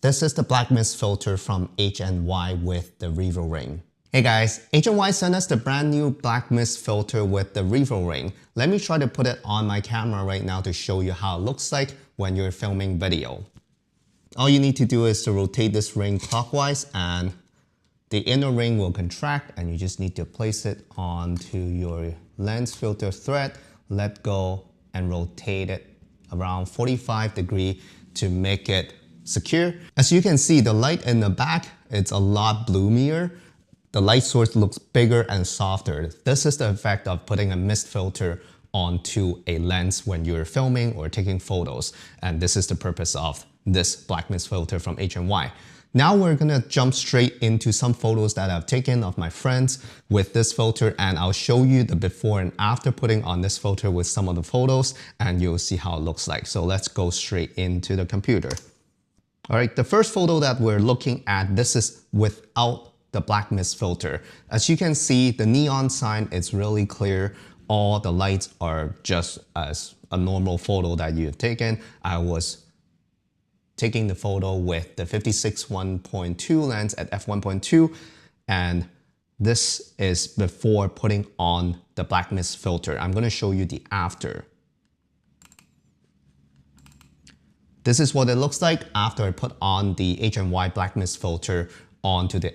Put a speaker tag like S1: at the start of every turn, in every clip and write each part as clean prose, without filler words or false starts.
S1: This is the Blackmist filter from H&Y with the Revoring. Hey guys, H&Y sent us the brand new Blackmist filter with the Revoring. Let me try to put it on my camera right now to show you how it looks like when you're filming video. All you need to do is to rotate this ring clockwise and the inner ring will contract and you just need to place it onto your lens filter thread, let go and rotate it around 45 degrees to make it secure. As you can see, the light in the back, it's a lot bloomier. The light source looks bigger and softer. This is the effect of putting a mist filter onto a lens when you're filming or taking photos. And this is the purpose of this Blackmist filter from H&Y. Now we're gonna jump straight into some photos that I've taken of my friends with this filter, and I'll show you the before and after putting on this filter with some of the photos, and you'll see how it looks like. So let's go straight into the computer. All right, the first photo that we're looking at, this is without the Blackmist filter. As you can see, the neon sign is really clear. All the lights are just as a normal photo that you've taken. I was taking the photo with the 56 1.2 lens at f1.2, and this is before putting on the Blackmist filter. I'm gonna show you the after. This is what it looks like after I put on the H&Y Blackmist filter onto the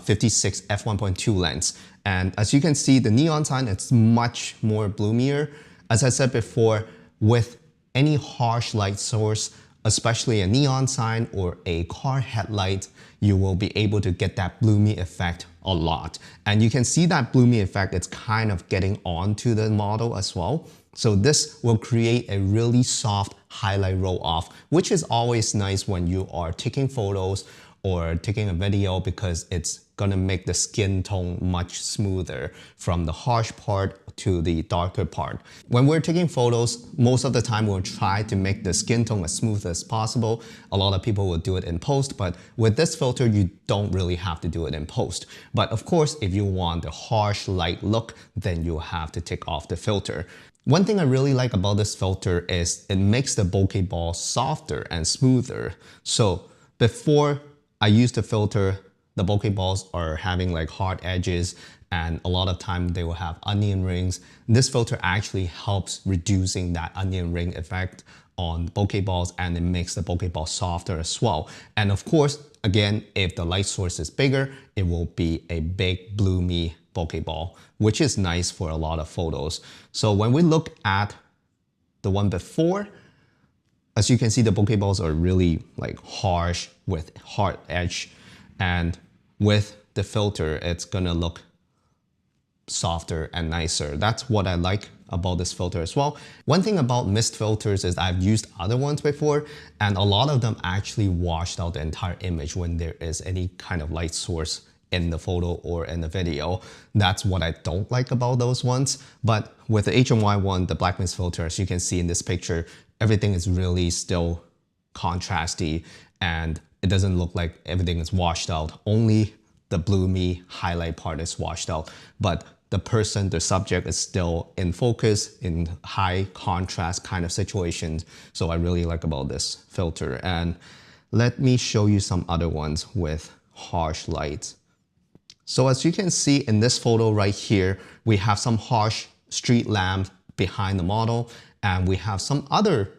S1: 56 f1.2 lens. And as you can see, the neon sign, it's much more bloomier. As I said before, with any harsh light source, especially a neon sign or a car headlight, you will be able to get that bloomy effect a lot. And you can see that bloomy effect, it's kind of getting onto the model as well. So this will create a really soft highlight roll off, which is always nice when you are taking photos or taking a video, because it's gonna make the skin tone much smoother from the harsh part to the darker part. When we're taking photos, most of the time we'll try to make the skin tone as smooth as possible. A lot of people will do it in post, but with this filter, you don't really have to do it in post. But of course, if you want the harsh light look, then you have to take off the filter. One thing I really like about this filter is it makes the bokeh ball softer and smoother. So before I use the filter, the bokeh balls are having like hard edges, and a lot of time they will have onion rings. This filter actually helps reducing that onion ring effect on bokeh balls, and it makes the bokeh ball softer as well. And of course, again, if the light source is bigger, it will be a big bloomy bokeh ball, which is nice for a lot of photos. So when we look at the one before, as you can see, the bokeh balls are really like harsh with hard edge, and with the filter, it's gonna look softer and nicer. That's what I like about this filter as well. One thing about mist filters is I've used other ones before, and a lot of them actually washed out the entire image when there is any kind of light source in the photo or in the video. That's what I don't like about those ones. But with the H&Y one, the Blackmist filter, as you can see in this picture, everything is really still contrasty, and it doesn't look like everything is washed out. Only the bloomy highlight part is washed out, but the person, the subject is still in focus in high contrast kind of situations. So I really like about this filter. And let me show you some other ones with harsh lights. So as you can see in this photo right here, we have some harsh street lamp behind the model, and we have some other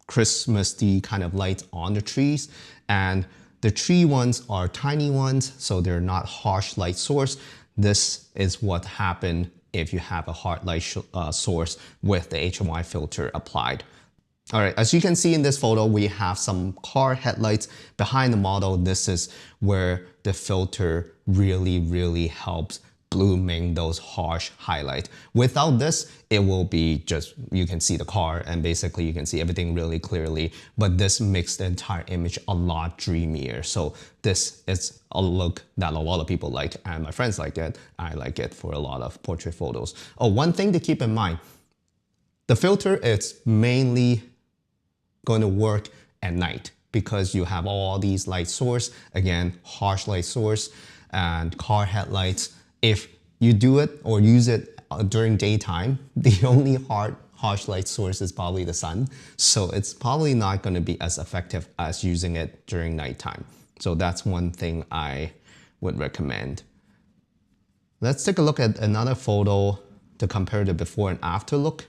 S1: Christmassy kind of lights on the trees. And the tree ones are tiny ones, so they're not harsh light source. This is what happened if you have a hard light source with the H&Y filter applied. All right, as you can see in this photo, we have some car headlights behind the model. This is where the filter really helps blooming those harsh highlights. Without this, it will be just, you can see the car and basically you can see everything really clearly, but this makes the entire image a lot dreamier. So this is a look that a lot of people like, and my friends like it. I like it for a lot of portrait photos. Oh, one thing to keep in mind, the filter is mainly going to work at night because you have all these light source, again, harsh light source and car headlights. If you do it or use it during daytime, the only harsh light source is probably the sun. So it's probably not going to be as effective as using it during nighttime. So that's one thing I would recommend. Let's take a look at another photo to compare the before and after look.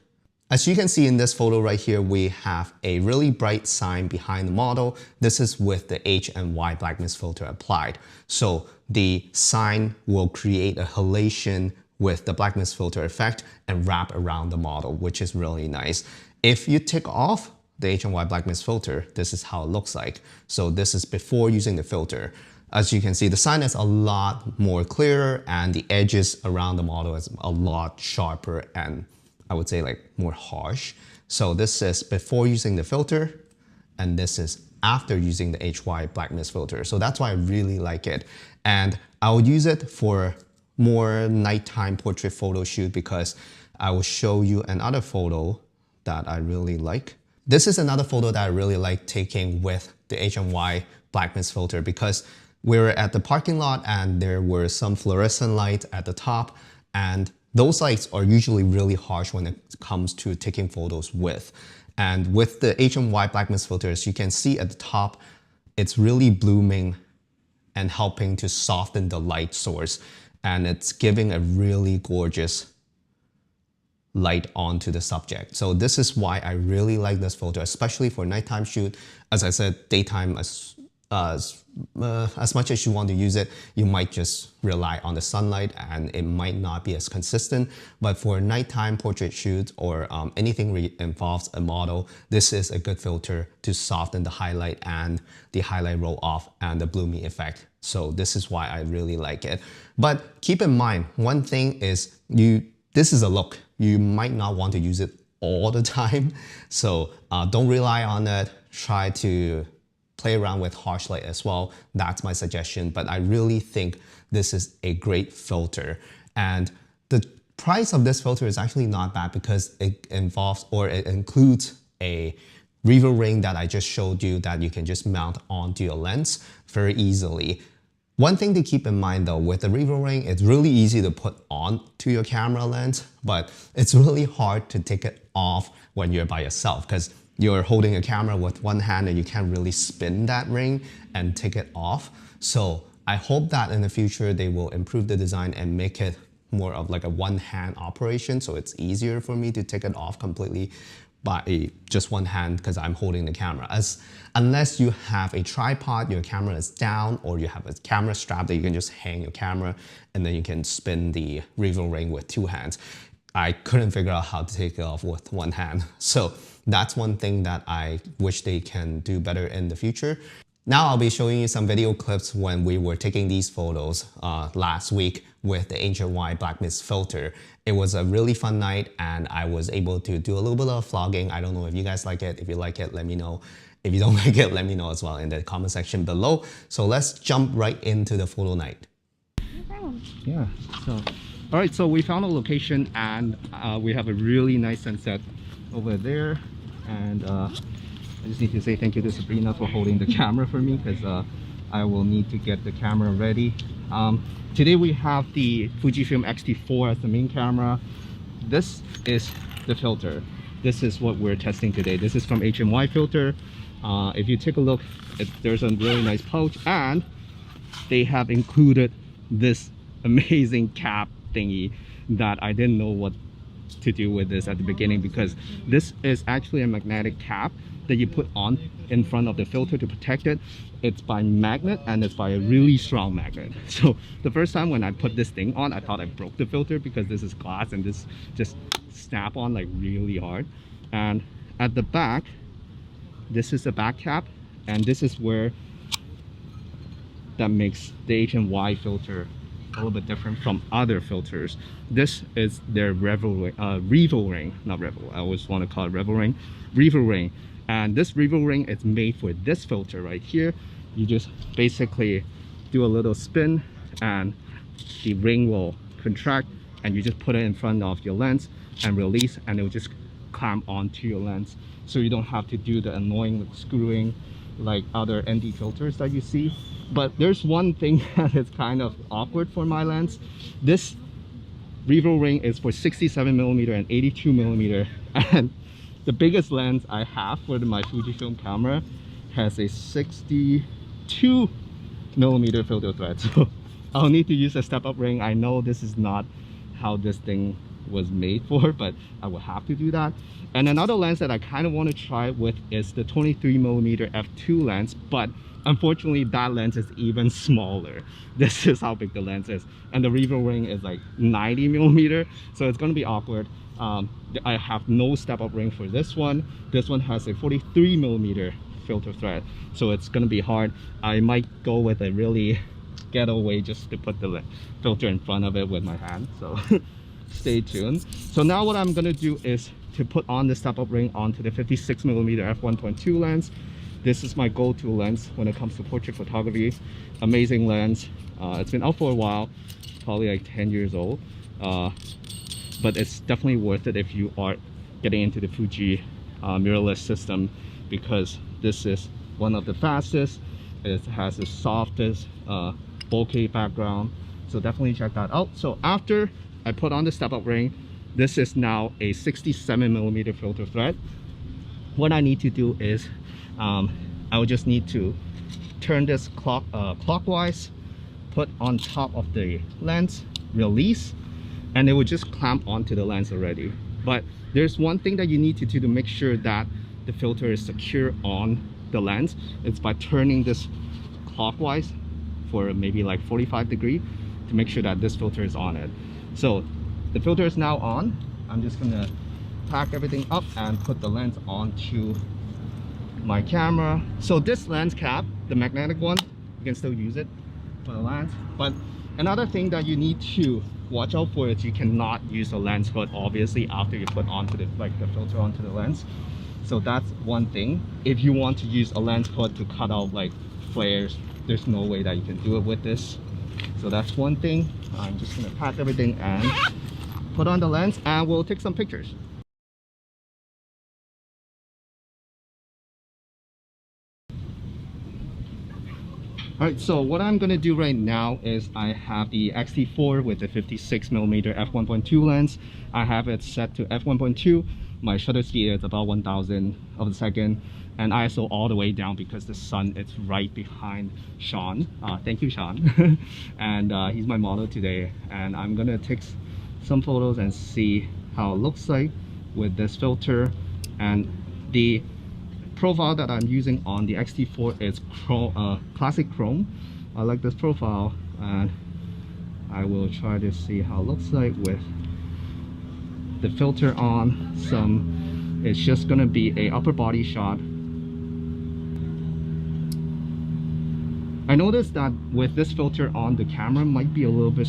S1: As you can see in this photo right here, we have a really bright sign behind the model. This is with the H&Y Blackmist filter applied. So the sign will create a halation with the Blackmist filter effect and wrap around the model, which is really nice. If you take off the H&Y Blackmist filter, this is how it looks like. So this is before using the filter. As you can see, the sign is a lot more clearer and the edges around the model is a lot sharper and I would say like more harsh. So this is before using the filter and this is after using the H&Y Blackmist filter. So that's why I really like it. And I'll use it for more nighttime portrait photo shoot because I will show you another photo that I really like. This is another photo that I really like taking with the H&Y Blackmist filter because we were at the parking lot and there were some fluorescent lights at the top, and those lights are usually really harsh when it comes to taking photos with. And with the H&Y Blackmist filters, you can see at the top, it's really blooming and helping to soften the light source. And it's giving a really gorgeous light onto the subject. So this is why I really like this filter, especially for nighttime shoot. As I said, daytime, as much as you want to use it, you might just rely on the sunlight and it might not be as consistent. But for nighttime portrait shoots or anything involves a model, this is a good filter to soften the highlight and the highlight roll off and the bloomy effect. So this is why I really like it. But keep in mind, one thing is this is a look. You might not want to use it all the time. So don't rely on it. Try to play around with harsh light as well. That's my suggestion, but I really think this is a great filter. And the price of this filter is actually not bad because it involves or it includes a revoring that I just showed you that you can just mount onto your lens very easily. One thing to keep in mind though, with the revoring, it's really easy to put on to your camera lens, but it's really hard to take it off when you're by yourself because you're holding a camera with one hand and you can't really spin that ring and take it off. So I hope that in the future they will improve the design and make it more of like a one-hand operation, so it's easier for me to take it off completely by just one hand because I'm holding the camera. Unless you have a tripod, your camera is down, or you have a camera strap that you can just hang your camera and then you can spin the reveal ring with two hands. I couldn't figure out how to take it off with one hand. So that's one thing that I wish they can do better in the future. Now I'll be showing you some video clips when we were taking these photos last week with the H&Y Blackmist filter. It was a really fun night and I was able to do a little bit of vlogging. I don't know if you guys like it. If you like it, let me know. If you don't like it, let me know as well in the comment section below. So let's jump right into the photo night. Yeah, all right, so we found a location and we have a really nice sunset over there. And I just need to say thank you to Sabrina for holding the camera for me because I will need to get the camera ready. Today we have the Fujifilm X-T4 as the main camera. This is the filter. This is what we're testing today. This is from H&Y filter. If you take a look, there's a really nice pouch and they have included this amazing cap thingy that I didn't know what to do with this at the beginning, because this is actually a magnetic cap that you put on in front of the filter to protect it. It's by magnet and it's by a really strong magnet. So the first time when I put this thing on, I thought I broke the filter because this is glass and this just snap on like really hard. And at the back, this is the back cap, and this is where that makes the H&Y filter a little bit different from other filters. This is their Revoring, not Revel, I always want to call it Revoring. And this Revoring is made for this filter right here. You just basically do a little spin and the ring will contract and you just put it in front of your lens and release, and it will just clamp onto your lens. So you don't have to do the annoying screwing like other ND filters that you see. But there's one thing that is kind of awkward for my lens. This
S2: Revoring is for 67mm and 82mm, and the biggest lens I have for my Fujifilm camera has a 62mm filter thread. So I'll need to use a step-up ring. I know this is not how this thing was made for, but I will have to do that. And another lens that I kind of want to try with is the 23mm f2 lens, but unfortunately that lens is even smaller. This is how big the lens is, and the Revoring is like 90mm, so it's going to be awkward. I have no step-up ring for this one. This one has a 43mm filter thread, so it's going to be hard. I might go with a really ghetto way just to put the filter in front of it with my hand, so stay tuned. So now what I'm going to do is to put on the step-up ring onto the 56mm f1.2 lens. This is my go-to lens when it comes to portrait photography. Amazing lens. It's been out for a while, probably like 10 years old, but it's definitely worth it if you are getting into the Fuji mirrorless system, because this is one of the fastest. It has the softest bokeh background, so definitely check that out. So after I put on the step-up ring, this is now a 67mm filter thread. What I need to do is I will just need to turn this clockwise, put on top of the lens, release, and it will just clamp onto the lens already. But there's one thing that you need to do to make sure that the filter is secure on the lens. It's by turning this clockwise for maybe like 45 degrees to make sure that this filter is on it. So the filter is now on. I'm just gonna pack everything up and put the lens onto my camera. So this lens cap, the magnetic one, you can still use it for the lens. But another thing that you need to watch out for is you cannot use a lens hood obviously after you put onto the filter onto the lens. So that's one thing. If you want to use a lens hood to cut out like flares, there's no way that you can do it with this. So that's one thing. I'm just gonna pack everything and put on the lens, and we'll take some pictures. Alright, so what I'm gonna do right now is I have the X-T4 with the 56mm f1.2 lens. I have it set to f1.2. My shutter speed is about 1,000 of a second, and ISO all the way down because the sun is right behind Sean. Thank you, Sean. And he's my model today, and I'm gonna take some photos and see how it looks like with this filter. And the profile that I'm using on the X-T4 is classic chrome. I like this profile, and I will try to see how it looks like with the filter on. It's just gonna be a upper body shot. I noticed that with this filter on, the camera might be a little bit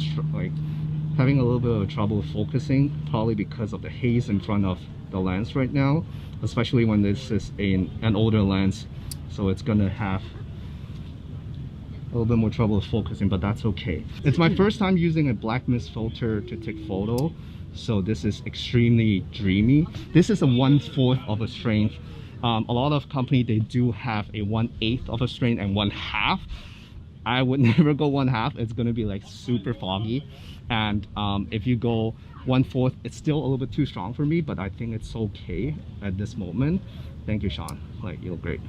S2: having a little bit of trouble focusing, probably because of the haze in front of the lens right now, especially when this is an older lens, so it's gonna have a little bit more trouble focusing, but that's okay. It's my first time using a Blackmist filter to take photo, so this is extremely dreamy. This is a 1/4 of a strength. A lot of companies, they do have a 1/8 of a strength and 1/2. I would never go 1/2. It's gonna be like super foggy, and if you go 1/4, it's still a little bit too strong for me, but I think it's okay at this moment. Thank you, Sean. Like, you look great.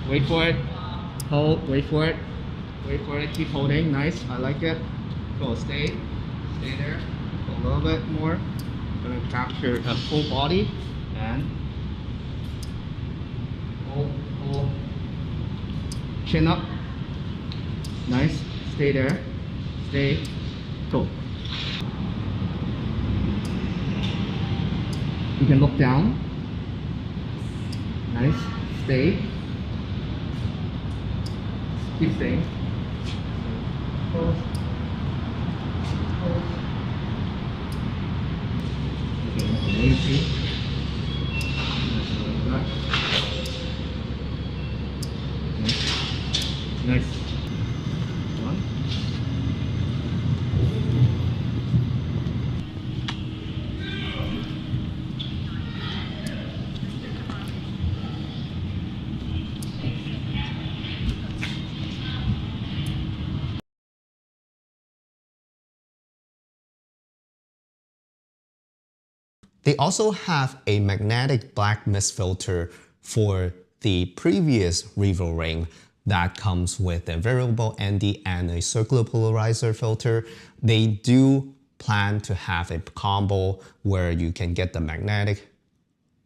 S2: Wait for it. Hold. Wait for it. Wait for it. Keep holding. Nice. I like it. Go. Stay there. A little bit more. I'm gonna capture a full body and hold. Chin up. Nice. Stay there. Stay. Go. You can look down. Nice. Stay. Keep staying. Close. Close. Okay, easy.
S1: They also have a magnetic black mist filter for the previous Revoring that comes with a variable ND and a circular polarizer filter. They do plan to have a combo where you can get the magnetic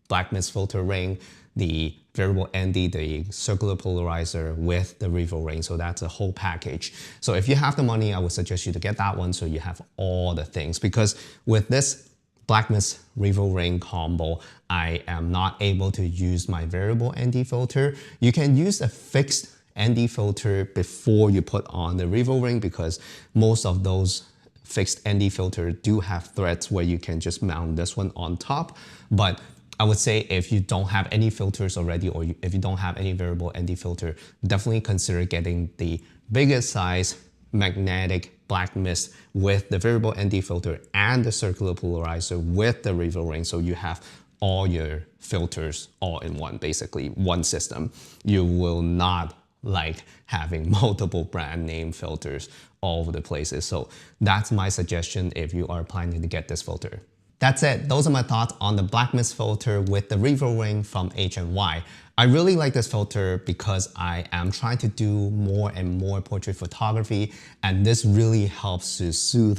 S1: black mist filter ring, the variable ND, the circular polarizer with the Revoring. So that's a whole package. So if you have the money, I would suggest you to get that one so you have all the things. Because with this Blackmist Revoring combo, I am not able to use my variable ND filter. You can use a fixed ND filter before you put on the Revoring because most of those fixed ND filters do have threads where you can just mount this one on top. But I would say if you don't have any filters already or if you don't have any variable ND filter, definitely consider getting the biggest size magnetic black mist with the variable ND filter and the circular polarizer with the Revoring, so you have all your filters all in one, basically one system. You will not like having multiple brand name filters all over the places. So that's my suggestion if you are planning to get this filter. That's it. Those are my thoughts on the Blackmist filter with the Revoring from H&Y. I really like this filter because I am trying to do more and more portrait photography, and this really helps to soothe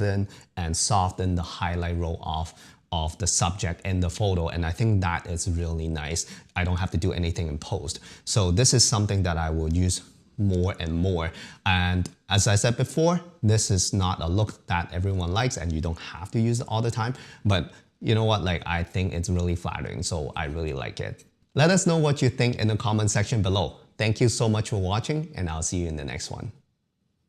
S1: and soften the highlight roll off of the subject in the photo, and I think that is really nice. I don't have to do anything in post. So this is something that I will use more and more. And as I said before, this is not a look that everyone likes and you don't have to use it all the time. But you know what, like I think it's really flattering, so I really like it. Let us know what you think in the comment section below. Thank you so much for watching and I'll see you in the next one.